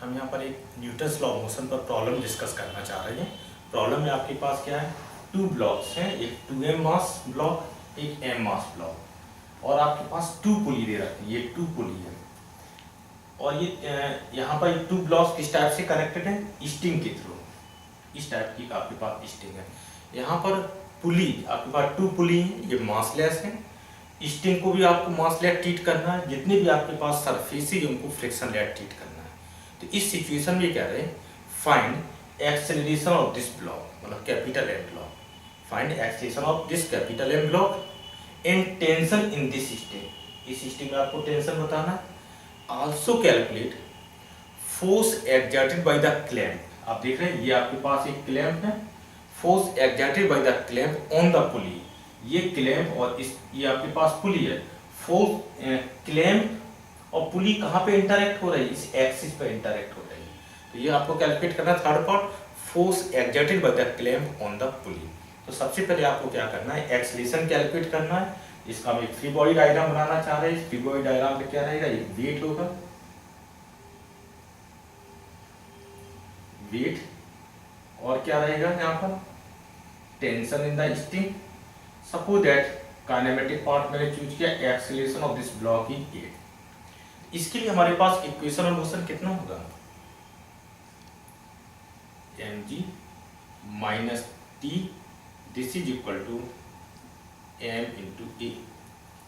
हम यहाँ पर एक न्यूटन्स लॉ ऑफ मोशन पर प्रॉब्लम डिस्कस करना चाह रहे हैं। प्रॉब्लम में आपके पास क्या है, टू ब्लॉक्स हैं, एक 2m मास ब्लॉक, एक m मास ब्लॉक, और आपके पास टू पुली दे रखी है, ये टू पुली है। और ये यहाँ पर टू ब्लॉक्स किस टाइप से कनेक्टेड है, स्टिंग के थ्रू, इस टाइप की आपके पास स्टिंग है। यहाँ पर पुली आपके पास टू पुली है, ये मासलेस है। स्टिंग को भी आपको मासलेस ट्रीट करना है, जितने भी आपके पास सरफेस है उनको फ्रिक्शन लेस ट्रीट करना है। तो इस सिचुएशन में क्या रहे, find acceleration of this block, मतलब capital M block, find acceleration of this capital M block and tension in this string, इस स्टिंग में आपको टेंशन बताना है। Also calculate force exerted by the clamp, आप देख रहे हैं ये आपके पास एक क्लैंप है, force exerted by the clamp on the पुली, ये क्लैंप और इस ये आपके पास पुली है। फोर्स क्लैंप और पुली कहाँ पे इंटरैक्ट हो रही है, इस एक्सिस पे इंटरैक्ट हो रही है। तो ये आपको कैलकुलेट करना है। Third part, force exerted by the clamp on the पुली। तो सबसे पहले आपको क्या करना है, एक्सेलरेशन कैलकुलेट करना है। इसका हम एक फ्री बॉडी डायग्राम बनाना चाह रहे हैं। फ्री बॉडी डायग्राम में क्या रहेगा, एक वेट होगा, वेट, और क्या रहेगा यहाँ पर, tension in the sting. Suppose that kinematic part मैंने चूज किया, acceleration of this block is 8। इसके लिए हमारे पास इक्वेशन ऑफ मोशन कितना होगा, mg minus T, this is equal to m into a.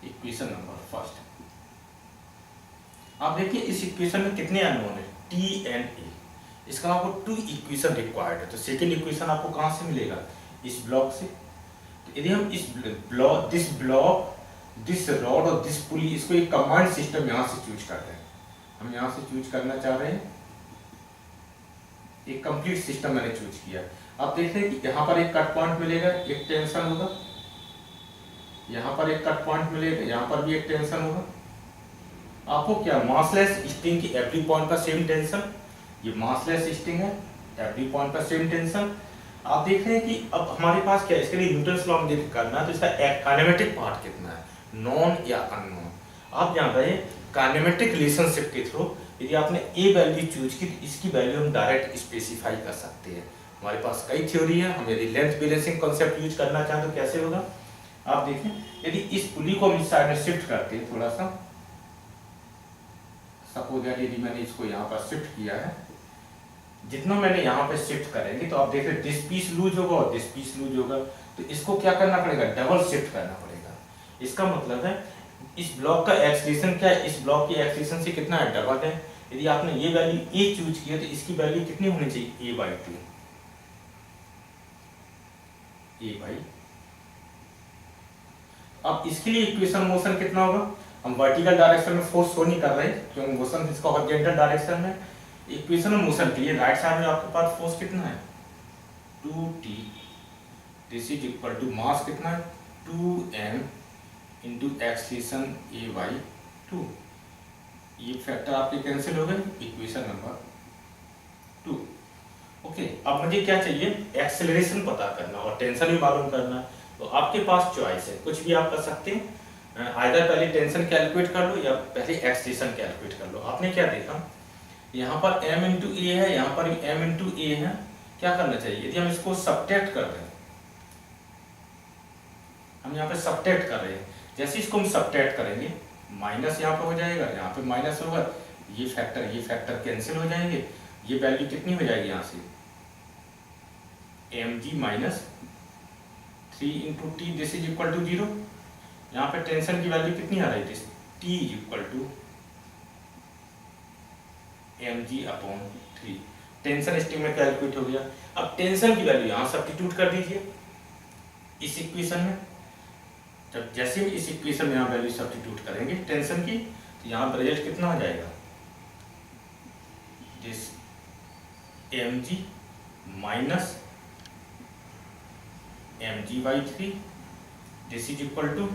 Equation number first, आप देखिए इस इक्वेशन में कितने अननोन है, t एंड a। इसका आपको टू इक्वेशन रिक्वायर्ड है। तो सेकेंड इक्वेशन आपको कहां से मिलेगा, इस ब्लॉक से। तो यदि हम इस ब्लॉक दिस रॉड और दिस पुली, इसको एक कमांड सिस्टम यहां से चूज कर रहे हैं, हम यहां से चूज करना चाह रहे हैं, एक कंप्लीट सिस्टम मैंने चूज किया। आप देख रहे हैं कि यहाँ पर एक कट पॉइंट मिलेगा, एक टेंशन होगा, यहाँ पर एक कट पॉइंट मिलेगा, यहाँ पर भी एक टेंशन होगा। आपको क्या, मासलेस स्ट्रिंग की एवरी पॉइंट पर सेम टेंशन, ये मासलेस स्ट्रिंग है, एवरी पॉइंट पर सेम टेंशन। आप देख रहे हैं कि अब हमारे पास क्या है, इसके लिए न्यूटन्स लॉ में करना है। तो इसका काइनेमेटिक पार्ट कितना है, नॉन या अननोन। आप जान रहे हैं काइनेमेटिक रिलेशनशिप के थ्रू यदि आपने ए वैल्यू चूज की तो इसकी वैल्यू हम डायरेक्ट स्पेसिफाई कर सकते हैं। हमारे पास कई थ्योरी है, हम यदि लेंथ बैलेंसिंग कॉन्सेप्ट यूज करना चाहें तो कैसे होगा, आप देखें यदि इस पुली को हम इस साइड में शिफ्ट करते हैं थोड़ा सा, सपोज दैट यदि मैंने इसको यहाँ पर शिफ्ट किया है, जितना मैंने यहाँ पे शिफ्ट करेंगे तो आप देख रहे दिस पीस लूज होगा और दिस पीस लूज होगा। तो इसको क्या करना पड़ेगा, डबल शिफ्ट करना पड़ेगा। इसका मतलब है इस ब्लॉक का एक्सेलरेशन क्या है, इस ब्लॉक की एक्सेलरेशन से कितना है, डबल है। यदि आपने ये वैल्यू ए चूज किया तो इसकी वैल्यू कितनी होनी चाहिए, a/2, a/। अब इसके लिए इक्वेशन मोशन कितना होगा, हम वर्टिकल डायरेक्शन में फोर्स शो नहीं कर रहे क्योंकि मोशन इसका हॉरिजॉन्टल डायरेक्शन में। इक्वेशन ऑफ मोशन के लिए राइट साइड में आपके पास फोर्स कितना है, 2t, this is equal to mass कितना है, 2m इंटू एक्सेलरेशन a/2। ये फैक्टर आपके कैंसिल हो गए, इक्वेशन नंबर 2। ओके, अब मुझे क्या चाहिए, एक्सेलरेशन पता करना और टेंशन भी मालूम करना। तो आपके पास चॉइस है, कुछ भी आप कर सकते हैं, आइदर पहले टेंशन कैलकुलेट कर लो या पहले एक्सेलरेशन कैलकुलेट कर लो। आपने क्या देखा, यहाँ पर m इंटू ए है, यहाँ पर भी m इंटू ए है। क्या करना चाहिए, यदि हम इसको सब्ट्रैक्ट कर रहे हैं, हम यहाँ पे सब्ट्रैक्ट कर रहे हैं, जैसे इसको हम सब्ट्रैक्ट करेंगे माइनस यहाँ पे हो जाएगा, यहाँ पे माइनस होगा, ये फैक्टर कैंसिल हो जाएंगे, ये वैल्यू कितनी हो जाएगी यहाँ से, mg minus 3 into T, this is equal to 0। यहाँ पे टेंशन की वैल्यू कितनी आ रही थी, t is equal to mg/3। Tension string में कैलकुलेट हो गया। अब टेंशन की वैल्यू यहाँ सब्स्टिट्यूट कर दीजिए इस इक्वेशन में। जब जैसे भी इस इक्वेशन में यहाँ वैल्यू सब्स्टिट्यूट करेंगे टेंशन की, तो यहाँ रिजल्ट कितना आ जाएगा, this mg minus mg/3, this is equal to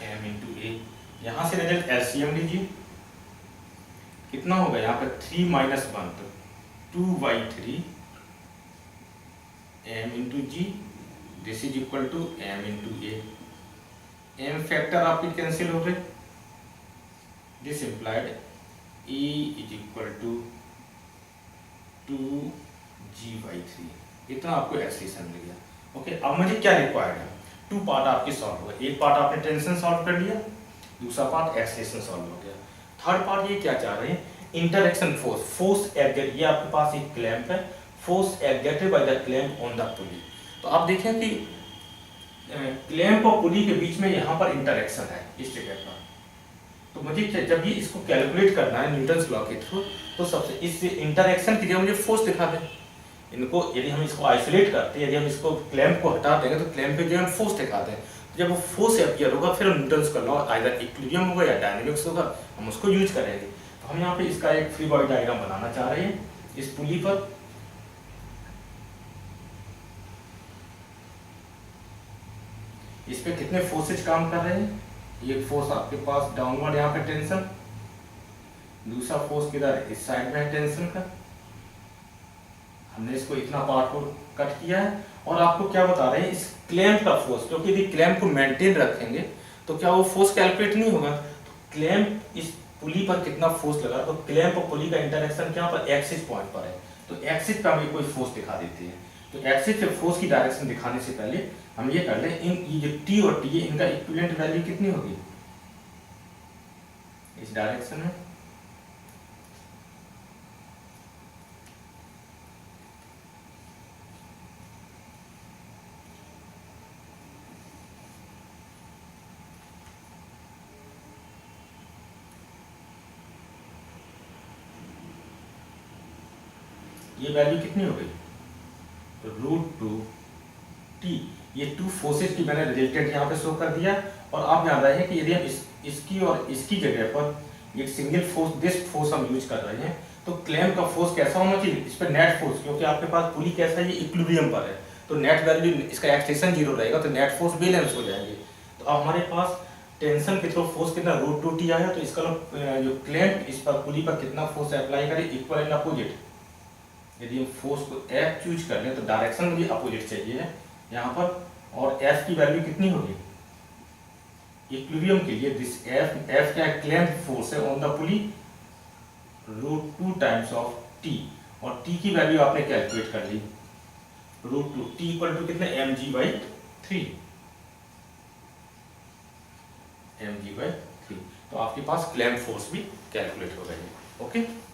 m into A. यहाँ से रिजल्ट एलसीएम लीजिए, कितना होगा यहाँ पर 3 माइनस 1 तो 2/3 m into g, this is equal to m into a. m factor आपके कैंसिल हो गए, this implied E is equal to 2G/3। इतना आपको एक्सलेशन मिल गया। ओके, अब मुझे क्या रिक्वायर्ड है, 2 पार्ट आपके सॉल्व हो गए। एक पार्ट आपने टेंशन सॉल्व कर लिया, दूसरा पार्ट एक्सलेशन सॉल्व हो गया। थर्ड पार्ट ये क्या चाह रहे हैं, इंटरेक्शन फोर्स, फोर्स एक्ट। ये आपके पास एक क्लैंप है, force acted bye the clamp on the पुली। तो आप देखें कि क्लैंप और पुली के बीच में यहाँ पर इंटरेक्शन है इस जगह पर। तो मुझे जब ये इसको कैलकुलेट करना है न्यूटन्स लॉ के थ्रू, तो सबसे इस इंटरेक्शन की जगह मुझे फोर्स दिखा दें। इनको यदि हम इसको आइसोलेट करते हैं, यदि हम इसको क्लैंप को हटा देंगे तो क्लैंप पे जो हम फोर्स दिखाते हैं, जब वो फोर्स अपीयर होगा फिर हम न्यूटन्स का लॉ आइदर इक्विलिब्रियम होगा या डायनेमिक्स होगा, हम उसको यूज करेंगे। तो हम यहाँ पे इसका एक फ्री बॉडी डायग्राम बनाना चाह रहे हैं इस पुली पर। इस पे कितने फोर्सेज काम कर रहे हैं, एक फोर्स आपके पास डाउनवर्ड यहाँ पे टेंशन, दूसरा फोर्स किधर इस साइड में है टेंशन का। हमने इसको इतना पार्ट को कट किया है और आपको क्या बता रहे हैं, इस क्लैंप का फोर्स, क्योंकि यदि क्लैंप को मेंटेन रखेंगे तो क्या वो फोर्स कैलकुलेट नहीं होगा। तो क्लैंप इस पुली पर कितना फोर्स लगा, तो क्लैंप और पुली का इंटरेक्शन क्या पर एक्सिस पॉइंट पर है, तो एक्सिस पे हमें कोई फोर्स दिखा देते हैं। तो एक्सिस पे फोर्स की डायरेक्शन दिखाने से पहले हम ये कर लें, इन ये जो टी और टी है इनका इक्विवेलेंट वैल्यू कितनी होगी इस डायरेक्शन में। ये वैल्यू कितनी हो गई, तो √2t। ये 2 फोर्सेज की मैंने रिलेटेड यहाँ पे शो कर दिया। और आप याद रहे कि यदि हम इसकी और इसकी जगह पर एक सिंगल फोर्स, दिस फोर्स हम यूज कर रहे हैं, तो क्लैंप का फोर्स कैसा होना चाहिए, इस पर नेट फोर्स, क्योंकि आपके पास पुली कैसा है, ये इक्विलिब्रियम पर है, तो नेट वैल्यू इसका एक्सटेंशन 0 रहेगा, तो नेट फोर्स बैलेंस हो जाएंगे। तो अब हमारे पास टेंशन के थ्रू फोर्स कितना √2t आया, तो इसका जो क्लैंप इस पर पुली पर कितना फोर्स अप्लाई करें, इक्वल एंड अपोजिट। यदि हम फोर्स को F चूज कर लें तो डायरेक्शन मुझे अपोजिट चाहिए है यहाँ पर, और F की वैल्यू कितनी होगी इक्विलिब्रियम के लिए, दिस F क्या है, क्लैंप फोर्स है on the pulley, √2 times of T, और T की वैल्यू आपने कैलकुलेट कर ली, √2 T इक्वल टू कितने mg/3, mg/3। तो आपके पास क्लैंप फोर्स भी कैलकुलेट हो गई है। ओके।